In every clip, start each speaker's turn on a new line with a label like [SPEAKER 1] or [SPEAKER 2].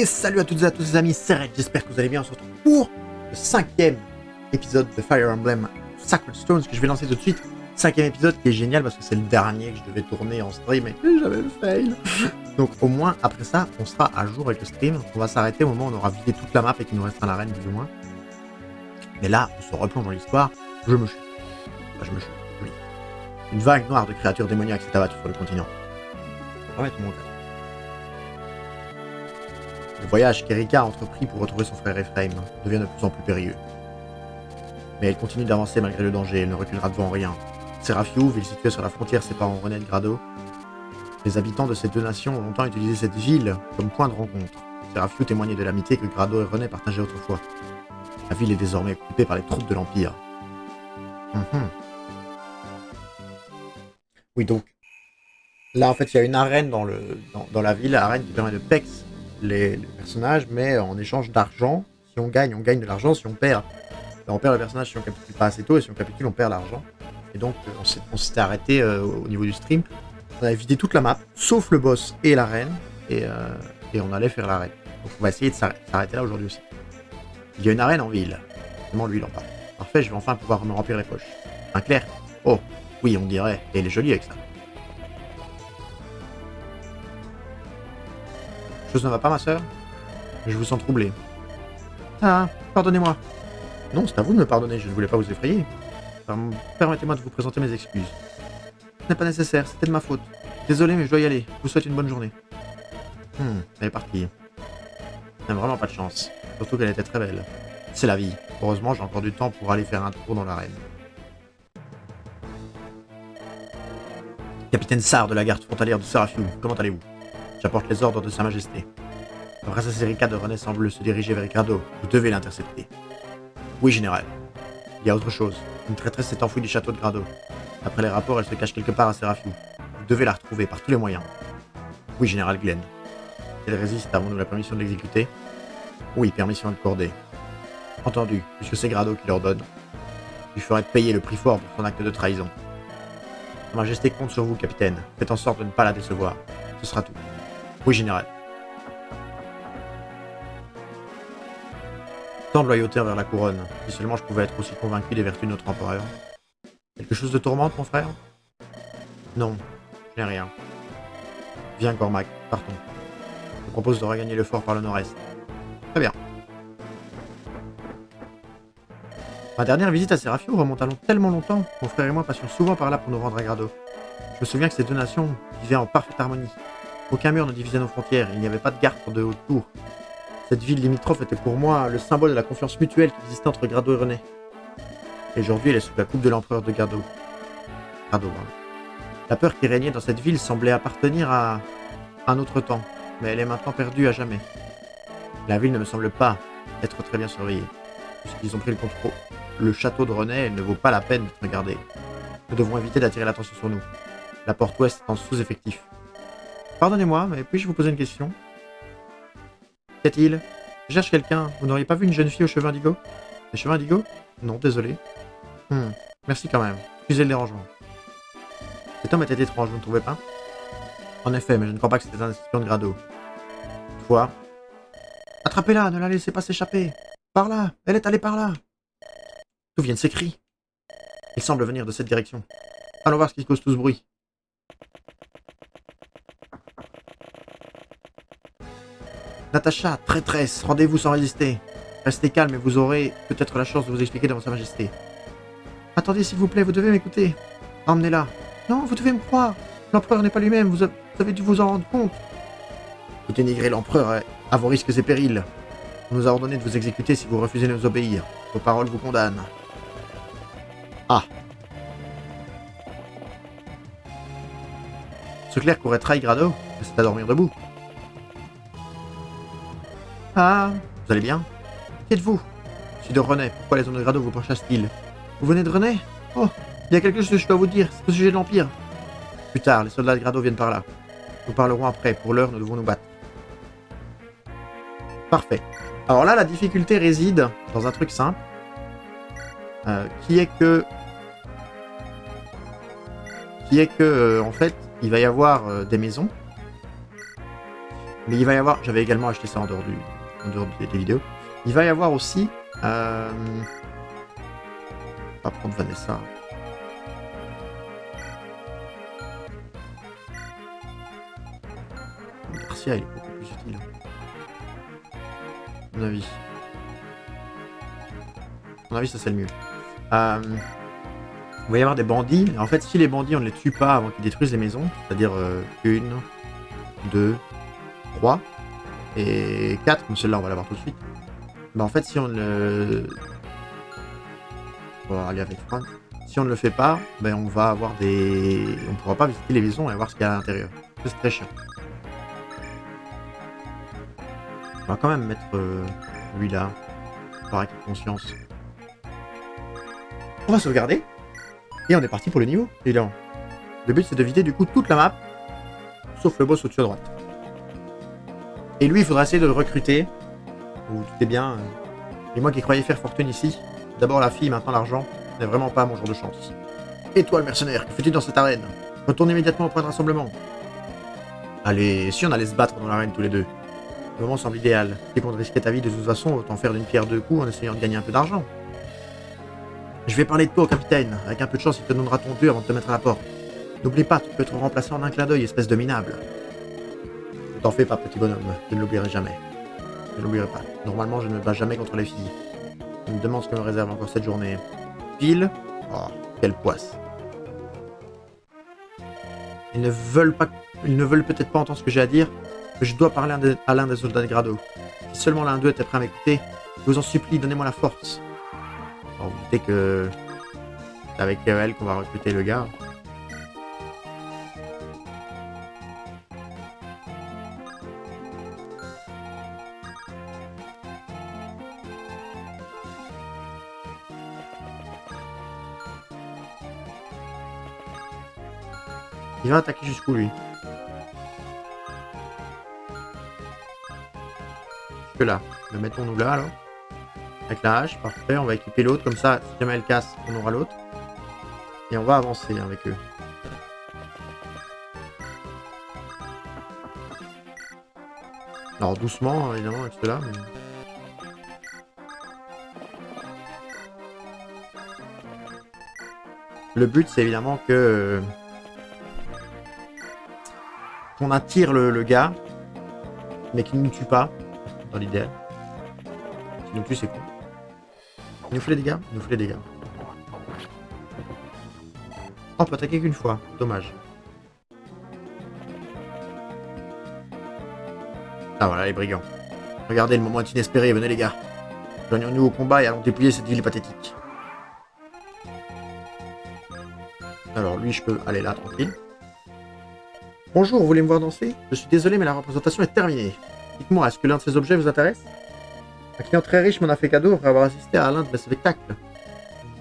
[SPEAKER 1] Et salut à toutes et à tous les amis, c'est Red, j'espère que vous allez bien. On se retrouve pour le 5e épisode de Fire Emblem Sacred Stones que je vais lancer tout de suite. 5e épisode qui est génial parce que c'est le dernier que je devais tourner en stream et que j'avais le fail. Donc au moins après ça, on sera à jour avec le stream. On va s'arrêter au moment où on aura vidé toute la map et qu'il nous restera l'arène plus ou moins. Mais là, on se replonge dans l'histoire. Je me chute. Enfin, je me chute, oui. Une vague noire de créatures démoniaques s'est abattue sur le continent. Remettre mon casque. Le voyage qu'Erika a entrepris pour retrouver son frère Ephraim devient de plus en plus périlleux. Mais elle continue d'avancer malgré le danger, elle ne reculera devant rien. Seraphio, ville située sur la frontière séparant René de Grado, les habitants de ces deux nations ont longtemps utilisé cette ville comme point de rencontre. Seraphio témoignait de l'amitié que Grado et René partageaient autrefois. La ville est désormais occupée par les troupes de l'Empire. Oui, donc, là en fait il y a une arène dans la ville, arène qui permet de pex les personnages, mais en échange d'argent. Si on gagne de l'argent. Si on perd, on perd le personnage si on capitule pas assez tôt, et si on capitule, on perd l'argent. Et donc, on s'était arrêté au niveau du stream. On avait vidé toute la map, sauf le boss et l'arène, et on allait faire l'arène. Donc, on va essayer de s'arrêter là aujourd'hui aussi. Il y a une arène en ville. Seulement lui, il en parle. Parfait, je vais enfin pouvoir me remplir les poches. Un clair. Oh, oui, on dirait. Et elle est jolie avec ça. Chose ne va pas, ma sœur? Je vous sens troublé. Ah, pardonnez-moi. Non, c'est à vous de me pardonner, je ne voulais pas vous effrayer. Permettez-moi de vous présenter mes excuses. Ce n'est pas nécessaire, c'était de ma faute. Désolé, mais je dois y aller. Je vous souhaite une bonne journée. Elle est partie. Elle n'a vraiment pas de chance. Surtout qu'elle était très belle. C'est la vie. Heureusement, j'ai encore du temps pour aller faire un tour dans l'arène. Capitaine Sar de la garde frontalière de Seraphio, comment allez-vous? J'apporte les ordres de Sa Majesté. La princesse Erika de René semble se diriger vers Grado. Vous devez l'intercepter. Oui, général. Il y a autre chose. Une traîtresse s'est enfouie du château de Grado. Après les rapports, elle se cache quelque part à Seraphio. Vous devez la retrouver par tous les moyens. Oui, général Glenn. Si elle résiste, avons-nous la permission de l'exécuter? Oui, permission accordée. Entendu, puisque c'est Grado qui l'ordonne. Je lui ferai payer le prix fort pour son acte de trahison. Sa Majesté compte sur vous, capitaine. Faites en sorte de ne pas la décevoir. Ce sera tout. Oui, général. Tant de loyauté envers la couronne. Si seulement je pouvais être aussi convaincu des vertus de notre empereur. Quelque chose de tourmente, mon frère? Non, je n'ai rien. Viens, Cormac, partons. Je te propose de regagner le fort par le nord-est. Très bien. Ma dernière visite à Seraphio remonte à tellement longtemps. Mon frère et moi passions souvent par là pour nous rendre à Grado. Je me souviens que ces deux nations vivaient en parfaite harmonie. Aucun mur ne divisait nos frontières, il n'y avait pas de garde de haute tour. Cette ville limitrophe était pour moi le symbole de la confiance mutuelle qui existait entre Grado et René. Et aujourd'hui, elle est sous la coupe de l'empereur de Grado. La peur qui régnait dans cette ville semblait appartenir à un autre temps, mais elle est maintenant perdue à jamais. La ville ne me semble pas être très bien surveillée. Puisqu'ils ont pris le château de René, elle ne vaut pas la peine d'être gardée. Nous devons éviter d'attirer l'attention sur nous. La porte ouest est en sous-effectif. Pardonnez-moi, mais puis-je vous poser une question? Qu'y a-t-il? Je cherche quelqu'un. Vous n'auriez pas vu une jeune fille aux cheveux indigo? Les cheveux indigo? Non, désolé. Merci quand même. Excusez le dérangement. Cet homme était étrange, vous ne trouvez pas? En effet, mais je ne crois pas que c'était un espion de Grado. Toutefois... Attrapez-la, ne la laissez pas s'échapper. Par là, elle est allée par là. D'où viennent ces cris? Ils semblent venir de cette direction. Allons voir ce qui cause tout ce bruit. Natacha, traîtresse, rendez-vous sans résister. Restez calme et vous aurez peut-être la chance de vous expliquer devant Sa Majesté. Attendez, s'il vous plaît, vous devez m'écouter. Emmenez-la. Non, vous devez me croire. L'empereur n'est pas lui-même, vous avez dû vous en rendre compte. Vous dénigrez l'empereur à vos risques et périls. On nous a ordonné de vous exécuter si vous refusez de nous obéir. Vos paroles vous condamnent. Ah. Ce clerc aurait trahi Grado, c'est à dormir debout. Ah, vous allez bien? Qui êtes-vous? Je suis de René, pourquoi les hommes de Grado vous pourchassent-ils? Vous venez de René? Oh, il y a quelque chose que je dois vous dire, c'est au sujet de l'Empire. Plus tard, les soldats de Grado viennent par là. Nous parlerons après, pour l'heure, nous devons nous battre. Parfait. Alors là, la difficulté réside dans un truc simple, qui est que, en fait, il va y avoir des maisons, Mais il va y avoir... J'avais également acheté ça en dehors, des vidéos. Il va y avoir aussi... On va prendre Vanessa. Garcia, il est beaucoup plus utile. À mon avis. À mon avis, ça c'est le mieux. Il va y avoir des bandits. En fait, si les bandits, on ne les tue pas avant qu'ils détruisent les maisons, c'est-à-dire 1, 2, 3 et 4, comme celle-là, on va l'avoir tout de suite. Bah en fait, si on ne... On va aller avec Franck. Si on ne le fait pas, ben on va avoir des... On pourra pas visiter les maisons et voir ce qu'il y a à l'intérieur. C'est très chiant. On va quand même mettre lui là. Par acquis de conscience. On va sauvegarder. Et on est parti pour le niveau, évidemment. Le but c'est de vider du coup toute la map. Sauf le boss au-dessus à droite. Et lui, il faudra essayer de le recruter. Vous vous doutez bien. Et moi qui croyais faire fortune ici. D'abord la fille, maintenant l'argent. Ce n'est vraiment pas mon jour de chance. Et toi le mercenaire, que fais-tu dans cette arène? Retourne immédiatement au point de rassemblement. Allez, si on allait se battre dans l'arène tous les deux. Le moment semble idéal. Si tu comptes risquer ta vie de toute façon, autant faire d'une pierre deux coups en essayant de gagner un peu d'argent. Je vais parler de toi au capitaine. Avec un peu de chance, il te donnera ton dû avant de te mettre à la porte. N'oublie pas, tu peux être remplacé en un clin d'œil, espèce de minable. Ne t'en fais pas, petit bonhomme. Je ne l'oublierai jamais. Je ne l'oublierai pas. Normalement, je ne me bats jamais contre les filles. Je me demande ce que me réserve encore cette journée. Pile. Oh, quelle poisse. Ils ne veulent peut-être pas entendre ce que j'ai à dire, mais je dois parler à l'un des soldats de Grado. Si seulement l'un d'eux était prêt à m'écouter, je vous en supplie, donnez-moi la force. Alors, vous doutez que c'est avec elle qu'on va recruter le gars. Il va attaquer jusqu'où, lui? Jusque là. Le mettons-nous là, alors. Avec la hache, parfait. On va équiper l'autre. Comme ça, si jamais elle casse, on aura l'autre. Et on va avancer avec eux. Alors, doucement, évidemment, avec ceux-là. Mais... Le but, c'est évidemment que... qu'on attire le gars, mais qu'il ne nous tue pas, dans l'idéal. S'il nous tue, c'est con. Il nous fait les dégâts? Il nous fait les dégâts. Oh, on peut attaquer qu'une fois. Dommage. Ah voilà, les brigands. Regardez, le moment est inespéré. Venez les gars. Joignons-nous au combat et allons dépouiller cette ville pathétique. Alors lui, je peux aller là, tranquille. Bonjour, vous voulez me voir danser? Je suis désolé, mais la représentation est terminée. Dites-moi, est-ce que l'un de ces objets vous intéresse? Un client très riche m'en a fait cadeau après avoir assisté à l'un de mes spectacles.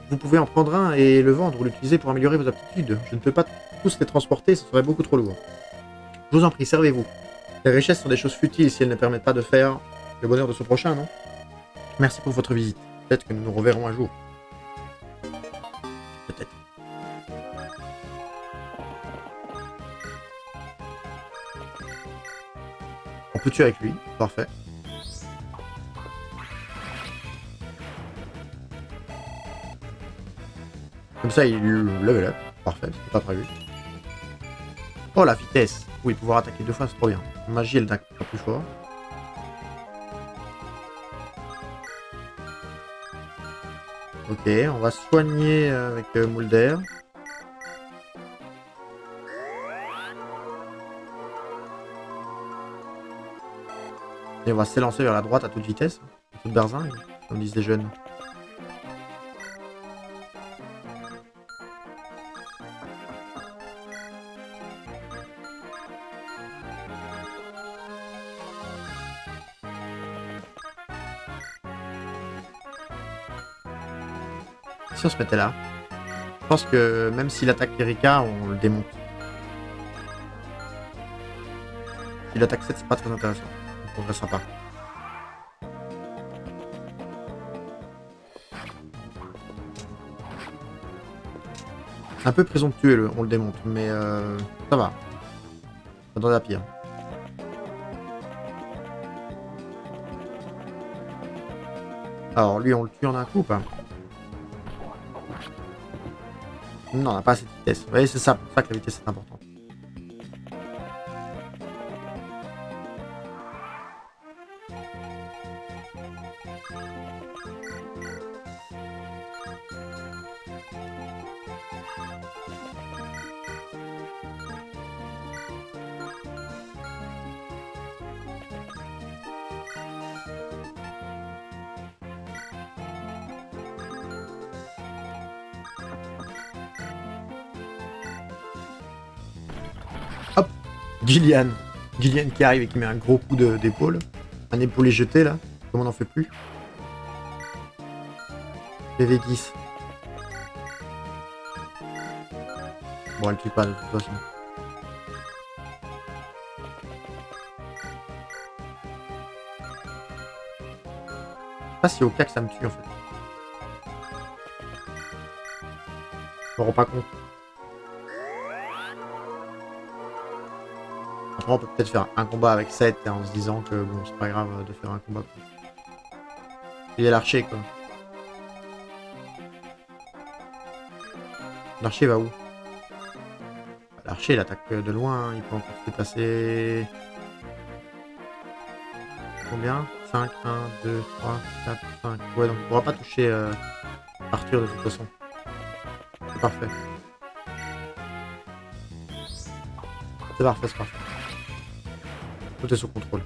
[SPEAKER 1] Vous pouvez en prendre un et le vendre ou l'utiliser pour améliorer vos aptitudes. Je ne peux pas tous les transporter, ce serait beaucoup trop lourd. Je vous en prie, servez-vous. Les richesses sont des choses futiles si elles ne permettent pas de faire le bonheur de son prochain, non? Merci pour votre visite. Peut-être que nous nous reverrons un jour. Peut-être. On peut tuer avec lui, parfait. Comme ça, il level up. Parfait, c'était pas prévu. Oh, la vitesse. Oui, pouvoir attaquer 2 fois, c'est trop bien. Magie, elle attaque pas plus fort. Ok, on va soigner avec Mulder. Et on va s'élancer vers la droite à toute vitesse. Toute berzingue, comme disent les jeunes. Si on se mettait là, je pense que même s'il attaque Erika, on le démonte. S'il attaque 7, c'est pas très intéressant. On progressera pas. Un peu présomptueux, on le démonte, mais ça va. Pas dans la pire. Alors lui, on le tue en un coup ou pas? Non, on n'a pas assez de vitesse. Vous voyez, c'est ça, pour ça que la vitesse est importante. Hop, Gillian. Gillian qui arrive et qui met un gros coup d'épaule. Un épaulé jeté là, comme on n'en fait plus. PV10. Bon, elle tue pas de toute façon. Pas si au cas que ça me tue en fait. Je me rends pas compte. Après, on peut peut-être faire un combat avec 7 et en se disant que bon, c'est pas grave de faire un combat. Il y a l'archer quoi. L'archer va où? L'archer il attaque de loin, il peut encore se déplacer. Combien? 5, 1, 2, 3, 4, 5. Ouais, donc il pourra pas toucher Arthur de toute façon. C'est parfait. C'est parfait, c'est parfait. Tout est sous contrôle.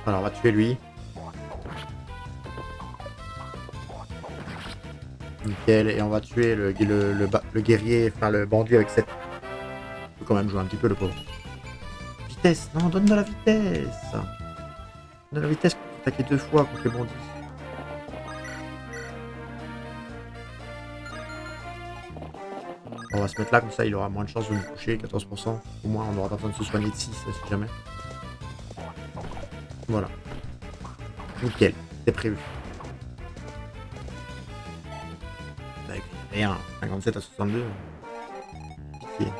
[SPEAKER 1] Alors on va tuer lui. Nickel, et on va tuer le guerrier, enfin le bandit avec 7. Il peut quand même jouer un petit peu le pauvre. Vitesse, non, donne de la vitesse. Donne de la vitesse pour attaquer 2 fois contre les bandits. On va se mettre là, comme ça il aura moins de chances de nous toucher, 14%. Au moins on n'aura pas besoin de se soigner de 6 si jamais. Voilà. Nickel, c'est prévu. Avec rien, 57 à 62. Pitié.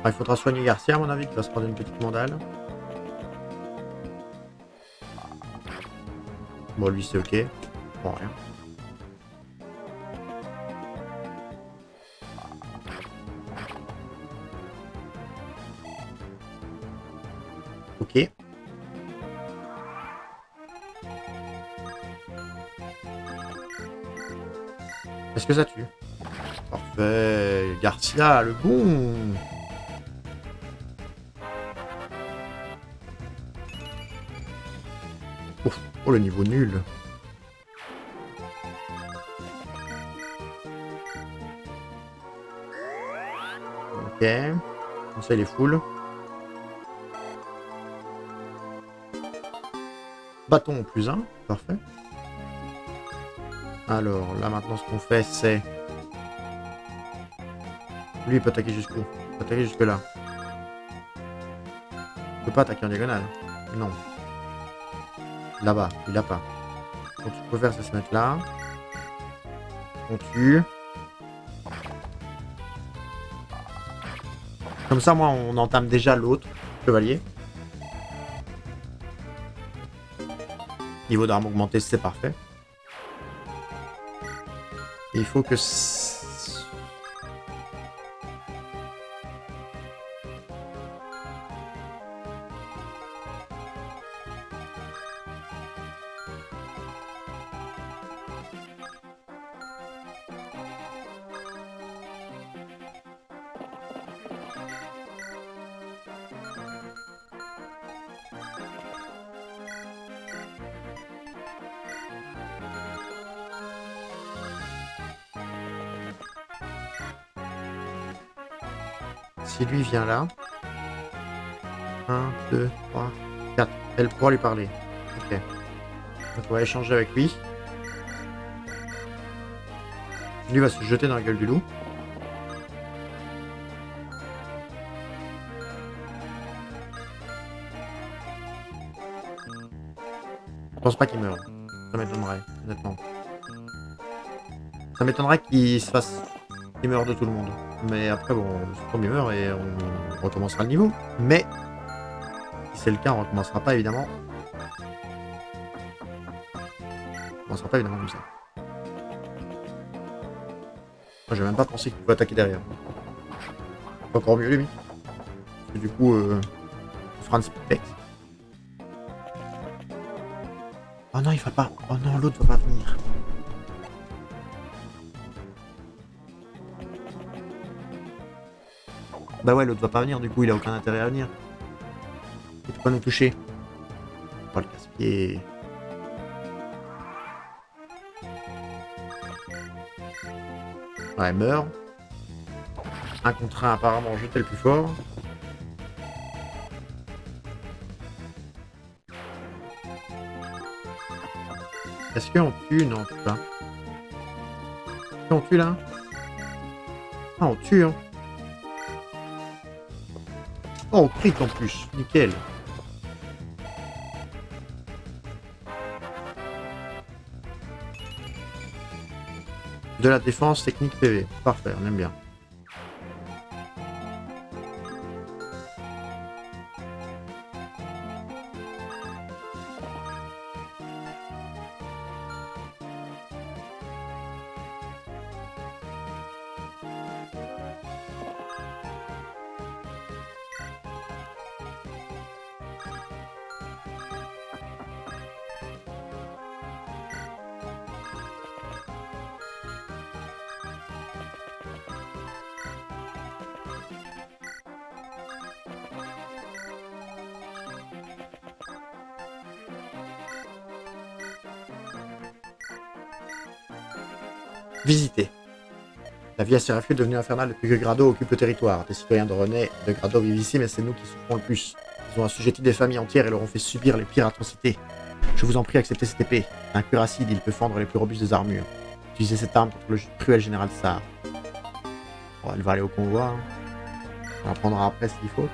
[SPEAKER 1] Il faudra soigner Garcia à mon avis, qui va se prendre une petite mandale. Bon, lui c'est ok. Bon, rien. Ok. Est-ce que ça tue? Parfait. Garcia, le bon. Ouf. Oh, le niveau nul. Ok. Comme ça, il est full. Bâton plus 1. Parfait. Alors, là, maintenant, ce qu'on fait, c'est... Lui, il peut attaquer jusqu'où? Il peut attaquer jusque là. Il peut pas attaquer en diagonale. Non. Là-bas, il l'a pas. Donc, ce qu'on peut faire, c'est se mettre là. On tue. Comme ça, moi, on entame déjà l'autre chevalier. Niveau d'arme augmenté, c'est parfait. Et il faut que... Si lui vient là... 1, 2, 3, 4. Elle pourra lui parler. Ok. Donc on va échanger avec lui. Lui va se jeter dans la gueule du loup. Je pense pas qu'il meure. Ça m'étonnerait, honnêtement. Ça m'étonnerait qu'il se fasse... qu'il meure de tout le monde. Mais après, bon, il meurt et on recommencera le niveau. Mais, si c'est le cas, on recommencera pas, évidemment. On recommencera pas, évidemment, comme ça. Moi, j'ai même pas pensé qu'il pouvait attaquer derrière. Encore mieux, lui. Parce que du coup, on fera un speedpex. Oh non, il va pas. Oh non, l'autre va pas venir. Bah ouais, l'autre va pas venir, du coup, il a aucun intérêt à venir. Il peut pas nous toucher. On va le casse-pied. Ouais, meurt. Un contre un, apparemment, j'étais le plus fort. Est-ce qu'on tue? Non, on tue pas. Est-ce qu'on tue là? Ah, on tue, hein. Oh, on crit en plus. Nickel. De la défense, technique PV. Parfait, on aime bien. Visiter. La vie à Séraphiel est devenue infernale depuis que Grado occupe le territoire. Des citoyens de René et de Grado vivent ici, mais c'est nous qui souffrons le plus. Ils ont assujetti des familles entières et leur ont fait subir les pires atrocités. Je vous en prie, acceptez cette épée. Un cuirasside, il peut fendre les plus robustes des armures. Utilisez cette arme contre le cruel général Sar. Bon, elle va aller au convoi. Hein. On la prendra après s'il faut.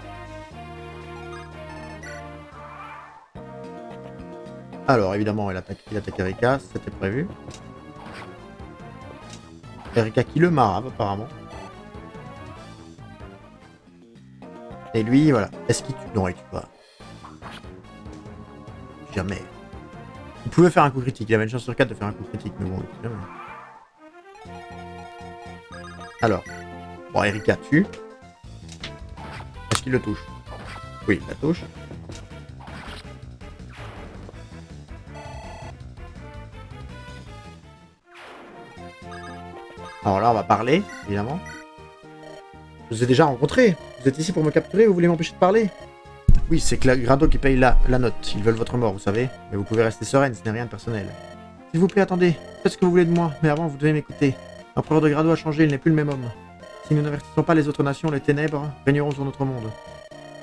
[SPEAKER 1] Alors, évidemment, il attaque Erika, c'était prévu. Erika qui le marave, apparemment. Et lui, voilà. Est-ce qu'il tue? Non, il tue pas. Jamais. Il pouvait faire un coup critique. Il avait une chance sur 4 de faire un coup critique, mais bon, il tue jamais. Alors. Bon, Erika tue. Est-ce qu'il le touche? Oui, il la touche. Alors là, on va parler, évidemment. Je vous ai déjà rencontré. Vous êtes ici pour me capturer ou vous voulez m'empêcher de parler? Oui, c'est Grado qui paye la note. Ils veulent votre mort, vous savez. Mais vous pouvez rester sereine, ce n'est rien de personnel. S'il vous plaît, attendez. Faites ce que vous voulez de moi, mais avant, vous devez m'écouter. L'empereur de Grado a changé, il n'est plus le même homme. Si nous n'avertissons pas les autres nations, les ténèbres régneront sur notre monde.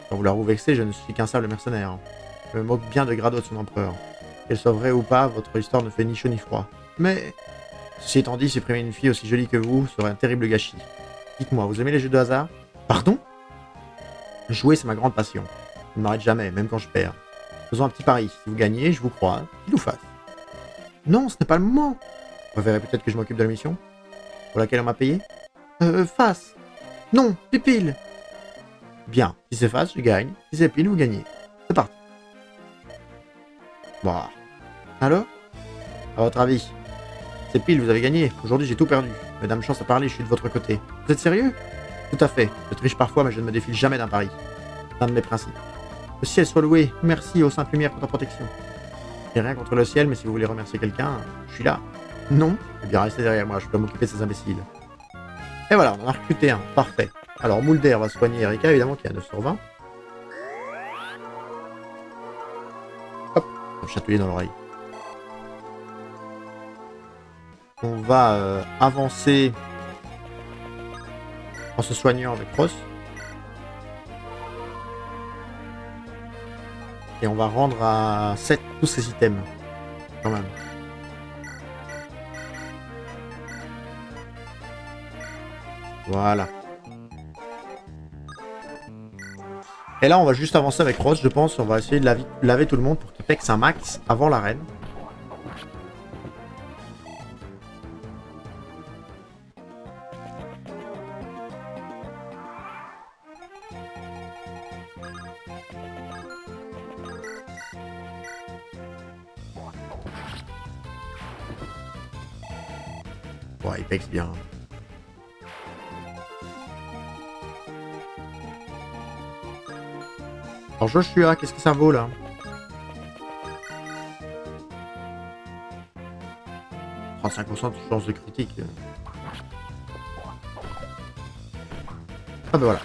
[SPEAKER 1] Quand vous la vous vexez, je ne suis qu'un simple mercenaire. Je me moque bien de Grado et de son empereur. Qu'elle soit vraie ou pas, votre histoire ne fait ni chaud ni froid. Mais... Ceci étant dit, supprimer une fille aussi jolie que vous serait un terrible gâchis. Dites-moi, vous aimez les jeux de hasard? Pardon? Jouer, c'est ma grande passion. Je ne m'arrête jamais, même quand je perds. Faisons un petit pari. Si vous gagnez, je vous crois. Qu'il ou face? Non, ce n'est pas le moment. Vous préférez peut-être que je m'occupe de la mission? Pour laquelle on m'a payé? Face. Non, pile. Bien. Si c'est face, je gagne. Si c'est pile, vous gagnez. C'est parti. Bon. Alors? À votre avis? C'est pile, vous avez gagné. Aujourd'hui, j'ai tout perdu. Madame Chance a parlé, je suis de votre côté. Vous êtes sérieux? Tout à fait. Je triche parfois, mais je ne me défile jamais d'un pari. C'est un de mes principes. Le ciel soit loué. Merci aux saintes lumières pour ta protection. J'ai rien contre le ciel, mais si vous voulez remercier quelqu'un, je suis là. Non? Eh bien, restez derrière moi, je peux m'occuper de ces imbéciles. Et voilà, on en a recruté un. Parfait. Alors, Mulder va soigner Erika, évidemment, qui est à 9 sur 20. Hop, on va chatouiller dans l'oreille. On va avancer en se soignant avec Ross. Et on va rendre à 7 tous ces items. Quand même. Voilà. Et là, on va juste avancer avec Ross, je pense. On va essayer de laver tout le monde pour qu'il pexe un max avant l'arène. Ouais, il pexe bien. Alors Joshua, qu'est-ce que ça vaut là? 35% de chance de critique. Ah ben voilà.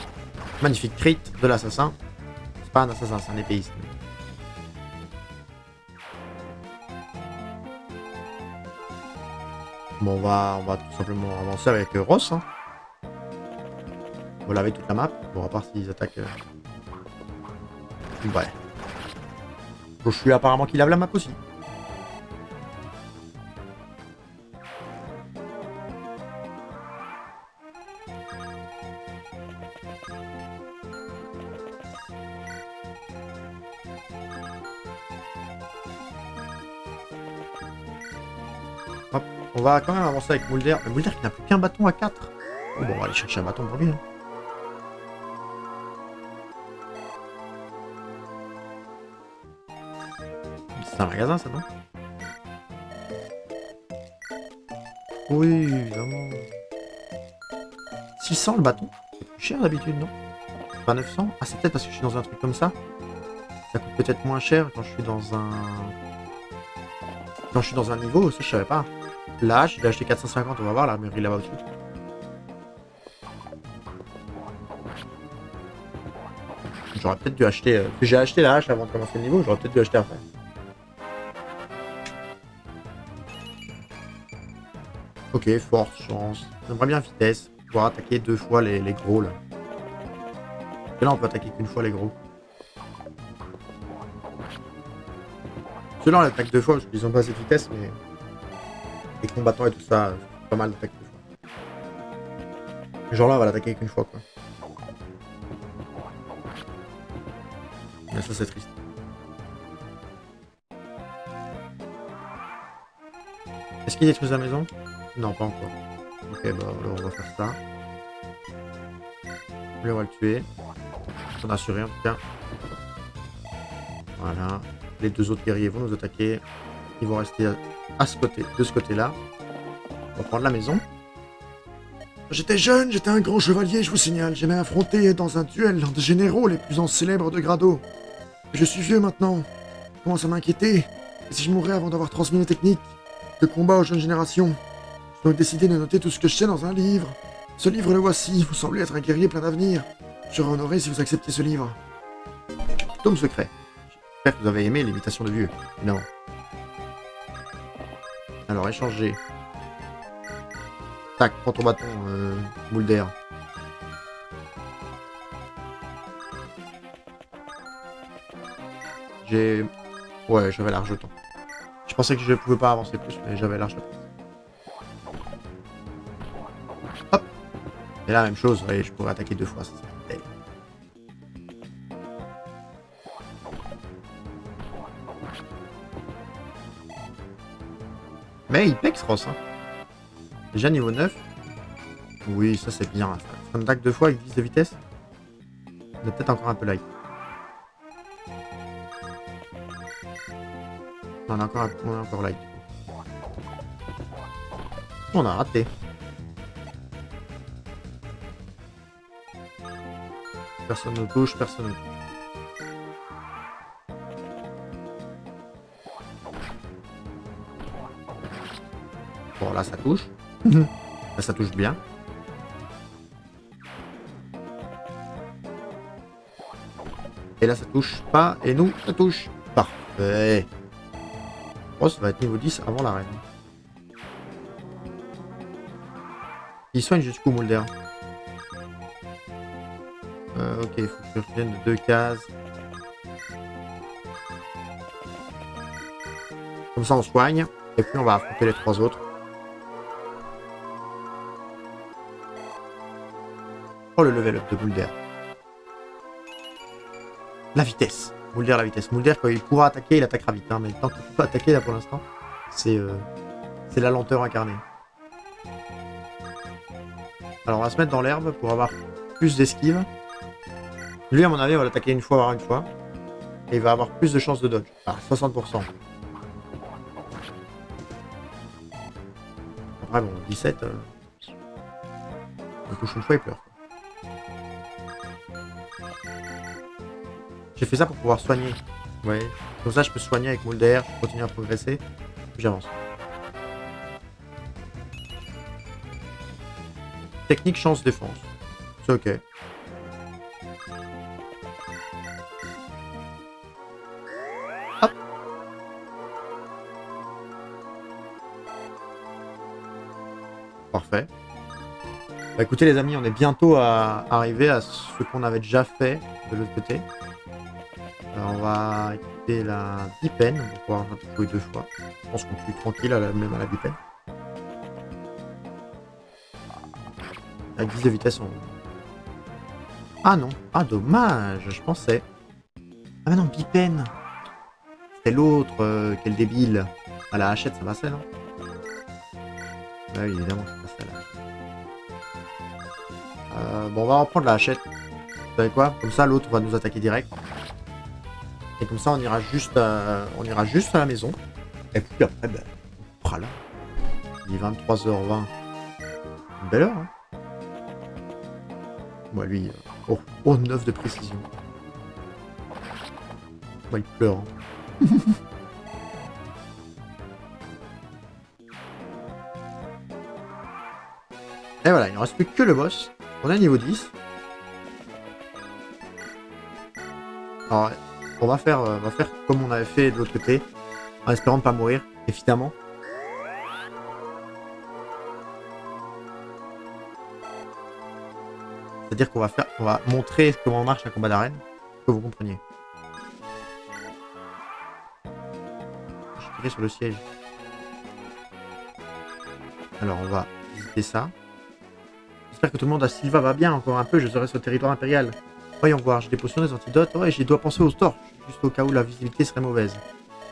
[SPEAKER 1] Magnifique crit de l'assassin. C'est pas un assassin, c'est un épéiste. Bon, on va tout simplement avancer avec Ross. Hein. On va laver toute la map. Bon, à part s'ils attaquent... Ouais. Je suis apparemment qu'il lave la map aussi. Hop. On va quand même avancer avec Mulder. Mais Mulder qui n'a plus qu'un bâton à 4. Bon, on va aller chercher un bâton pour lui. Hein. C'est un magasin, ça, non? Oui, évidemment. 600 le bâton? C'est plus cher d'habitude, non? Pas 900? Ah, c'est peut-être parce que je suis dans un truc comme ça. Ça coûte peut-être moins cher quand je suis dans un... Quand je suis dans un niveau, ça je savais pas. Là, je l'ai acheté 450, on va voir la mairie là-bas au-dessus. J'aurais peut-être dû acheter... J'ai acheté la hache avant de commencer le niveau, j'aurais peut-être dû acheter après. Ok, force, chance. J'aimerais bien vitesse, pouvoir attaquer 2 fois les gros là. Et là on peut attaquer qu'une fois les gros. Ceux-là on attaque 2 fois parce qu'ils ont pas assez de vitesse, mais... Les combattants et tout ça, c'est pas mal d'attaquer 2 fois. Genre là on va l'attaquer qu'une fois quoi. Mais ça c'est triste. Est-ce qu'il détruit la maison? Non, pas encore. Ok, bah alors on va faire ça. Lui on va le tuer. On a assuré en tout cas. Voilà. Les 2 autres guerriers vont nous attaquer. Ils vont rester à ce côté, de ce côté-là. On va prendre la maison. J'étais jeune, j'étais un grand chevalier, je vous signale. J'aimais affronter dans un duel l'un des généraux les plus célèbres de Grado. Je suis vieux maintenant. Je commence à m'inquiéter. Et si je mourais avant d'avoir transmis les techniques de combat aux jeunes générations? J'ai donc décidé de noter tout ce que je sais dans un livre. Ce livre le voici. Vous semblez être un guerrier plein d'avenir. Je serais honoré si vous acceptiez ce livre. Tome secret. J'espère que vous avez aimé l'imitation de vieux. Non. Alors, échanger. Tac, prends ton bâton, Mulder. J'ai... Ouais, j'avais large temps. Je pensais que je pouvais pas avancer plus, mais j'avais large temps. Hop. Et là, même chose, ouais, je pourrais attaquer 2 fois, ça serait... Mais il pexe Ross, hein. Déjà niveau 9. Oui, ça c'est bien. Ça attaque 2 fois avec 10 de vitesse. On est peut-être encore un peu light. On est encore light. On a raté. Personne ne touche, personne ne touche. Bon, là ça touche. Là ça touche bien. Et là ça touche pas. Et nous, ça touche. Parfait. Oh, ça va être niveau 10 avant la reine. Il soigne jusqu'où Mulder? Ok, il faut que je revienne de 2 cases. Comme ça on soigne. Et puis on va affronter les 3 autres. Oh, le level up de Mulder. La vitesse. Mulder, la vitesse. Mulder, quand il pourra attaquer, il attaquera vite. Hein, mais tant qu'il ne peut pas attaquer, là, pour l'instant, c'est la lenteur incarnée. Alors, on va se mettre dans l'herbe pour avoir plus d'esquive. Lui, à mon avis, on va l'attaquer une fois, voire une fois. Et il va avoir plus de chances de dodge. Ah, 60%. Après bon, 17, on touche une fois, il pleure. J'ai fait ça pour pouvoir soigner. Ouais. Comme ça, je peux soigner avec Molder, je continue à progresser, puis j'avance. Technique, chance, défense. C'est ok. Hop. Parfait. Bah écoutez les amis, on est bientôt à arriver à ce qu'on avait déjà fait de l'autre côté. Alors, on va équiper la bipène pour pouvoir jouer 2 fois. Je pense qu'on tue tranquille même à la bipène. Avec 10 de vitesse, on... Ah non, ah dommage, je pensais. Ah mais non, bipène. C'était l'autre, quel débile. À la hachette, ça passait, non? Bah oui, évidemment, ça passait à la hachette. Bon, on va reprendre la hachette. Vous savez quoi? Comme ça, l'autre va nous attaquer direct. Et comme ça, on ira juste à la maison. Et puis après, ben, on fera là. Il est 23h20. Une belle heure, hein? Moi, lui, oh, 9 de précision. Moi, il pleure. Hein. Et voilà, il ne reste plus que le boss. On est niveau 10. Alors, on va faire comme on avait fait de l'autre côté, en espérant ne pas mourir, évidemment. C'est-à-dire qu'on va montrer comment marche un combat d'arène, pour que vous compreniez. Je tirais sur le siège. Alors, on va visiter ça. J'espère que tout le monde à Sylva va bien, encore un peu, je serai sur le territoire impérial. Voyons voir, j'ai des potions, des antidotes, ouais, je dois penser aux torches, juste au cas où la visibilité serait mauvaise.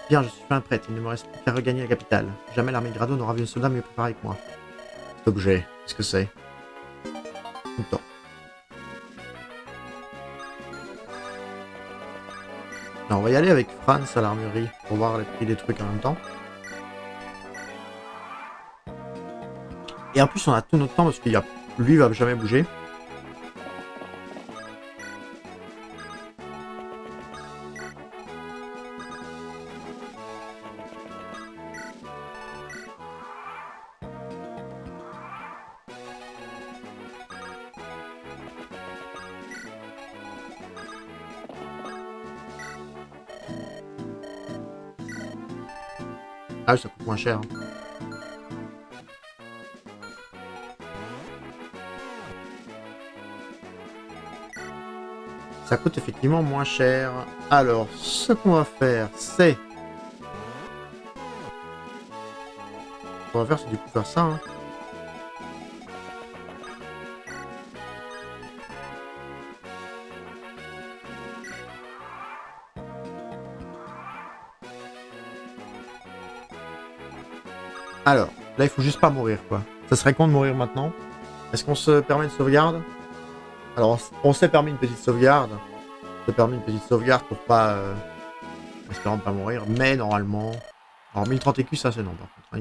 [SPEAKER 1] Bien, je suis fin prêtre, il ne me reste plus qu'à regagner la capitale. Jamais l'armée de Grado n'aura vu un soldat mieux préparé que moi. Cet objet, qu'est-ce que c'est? Une torche. Alors, on va y aller avec Franz à l'armurerie pour voir les prix des trucs en même temps. Et en plus, on a tout notre temps parce que lui, il va jamais bouger. Ah, ça coûte moins cher. Hein. Ça coûte effectivement moins cher. Alors, ce qu'on va faire, c'est... Ce qu'on va faire, c'est du coup faire ça. Hein. Alors, là, il faut juste pas mourir, quoi. Ça serait con de mourir maintenant. Est-ce qu'on se permet une sauvegarde? Alors, on s'est permis une petite sauvegarde. On s'est permis une petite sauvegarde pour pas... espérant ne pas mourir. Mais normalement... Alors, 1030 écus, ça c'est non, par contre. Hein,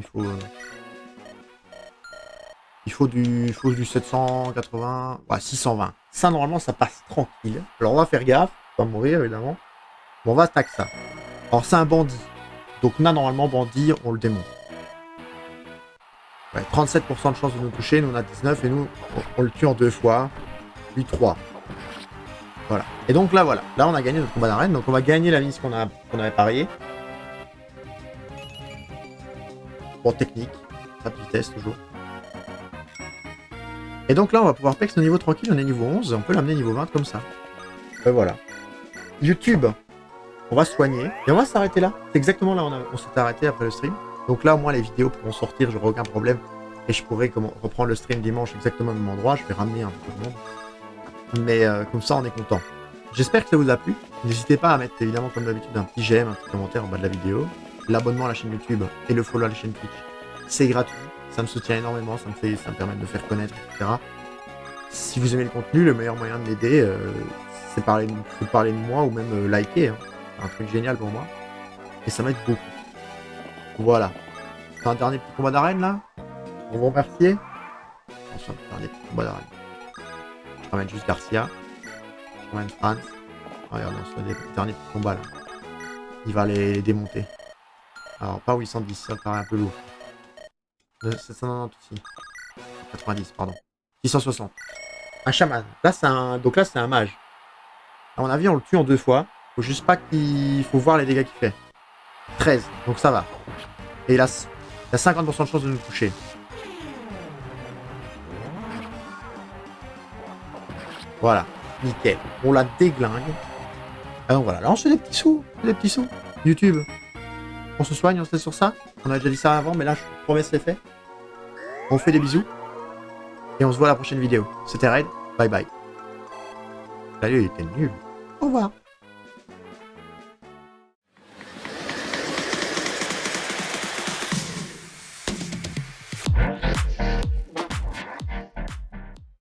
[SPEAKER 1] il faut du 780... Ouais, 620. Ça, normalement, ça passe tranquille. Alors, on va faire gaffe. Pas mourir, évidemment. Bon, on va attaquer ça. Alors, c'est un bandit. Donc là, normalement, bandit, on le démonte. Ouais, 37% de chance de nous toucher, nous on a 19 et nous on le tue en 2 fois, lui 3. Voilà. Et donc là voilà, là on a gagné notre combat d'arène, donc on va gagner la mise qu'on avait parié. Bon, technique, pas de vitesse toujours. Et donc là on va pouvoir pex nos niveaux tranquille, on est niveau 11, on peut l'amener niveau 20 comme ça. Et voilà. YouTube, on va soigner et on va s'arrêter là. C'est exactement là où on s'est arrêté après le stream. Donc là, au moins, les vidéos pourront sortir, j'aurai aucun problème. Et je pourrai reprendre le stream dimanche exactement au même endroit. Je vais ramener un peu de monde. Mais comme ça, on est content. J'espère que ça vous a plu. N'hésitez pas à mettre, évidemment, comme d'habitude, un petit j'aime, un petit commentaire en bas de la vidéo. L'abonnement à la chaîne YouTube et le follow à la chaîne Twitch. C'est gratuit. Ça me soutient énormément. Ça me permet de me faire connaître, etc. Si vous aimez le contenu, le meilleur moyen de m'aider, c'est parler de moi ou même liker. Hein. C'est un truc génial pour moi. Et ça m'aide beaucoup. Voilà. C'est un dernier petit combat d'arène là. pour vous remercier. Attention, dernier petit combat d'arrêt. Je ramène juste Garcia. Je ramène Franz. Regardez, on se fait des derniers petits combats là. Il va les démonter. Alors, pas 810, ça paraît un peu lourd. 790 aussi. 90, pardon. 660. Un chaman. Là, c'est un... Donc là, c'est un mage. À mon avis, on le tue en 2 fois. Faut juste pas qu'il... Faut voir les dégâts qu'il fait. 13, donc ça va. Et il a 50% de chance de nous toucher. Voilà, nickel. On la déglingue. Ah donc voilà, là on se fait des petits sous. Des petits sous. YouTube. On se soigne, on se laisse sur ça. On a déjà dit ça avant, mais là, je vous promets, c'est fait. On fait des bisous. Et on se voit à la prochaine vidéo. C'était Raid. Bye bye. Salut, il était nul. Au revoir.